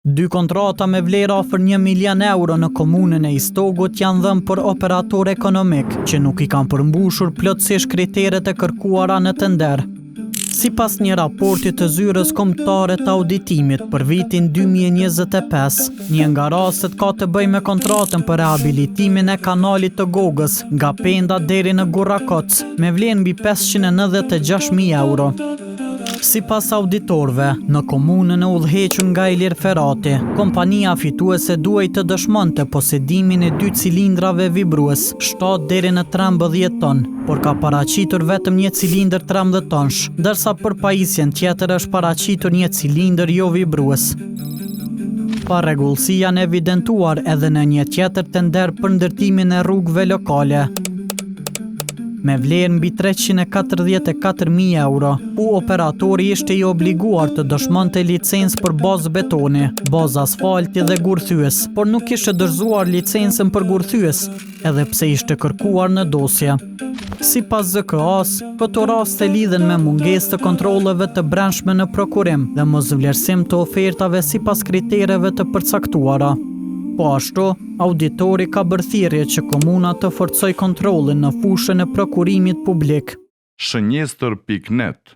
Dy kontrata me vlerë afër 1 milion euro në komunën e Istogut janë dhënë për operator ekonomik që nuk I kanë përmbushur plotësisht kriteret e kërkuara në tender. Sipas një raporti të Zyrës Kombëtare të Auditimit për vitin 2025, një nga rastet ka të bëjë me kontratën për rehabilitimin e kanalit të Gogës nga Penda deri në Gurrakoc me vlerë mbi 596.000 euro. Sipas auditorëve, në komunën e udhëhequr nga Ilir Ferati, kompania fituese duhej të dëshmonte posedimin e 2 cilindrave vibrues, 7 deri në 13 ton, por ka paraqitur vetëm një cilindër 13 tonsh, ndërsa për pajisjen tjetër është paraqitur një cilindër jo vibrues. Parregullsi janë evidentuar edhe në një tjetër tender për ndërtimin e rrugëve lokale. Me vlerë mbi 344.000 euro, operatori ishte I obliguar të dëshmonte licencë për bazë betoni, bazë asfalti dhe gurthyes, por nuk ishte dorëzuar licencën për gurthyes, edhe pse ishte kërkuar në dosje. Sipas ZKA-s, këto raste lidhen me mungesë të kontrolleve të brendshme në prokurim dhe mosvlerësim të ofertave sipas kritereve të përcaktuara. Po ashtu, auditori ka bërë thirrje që komuna të forcoj kontrollin në fushën e prokurimit publik. Shënjestër.net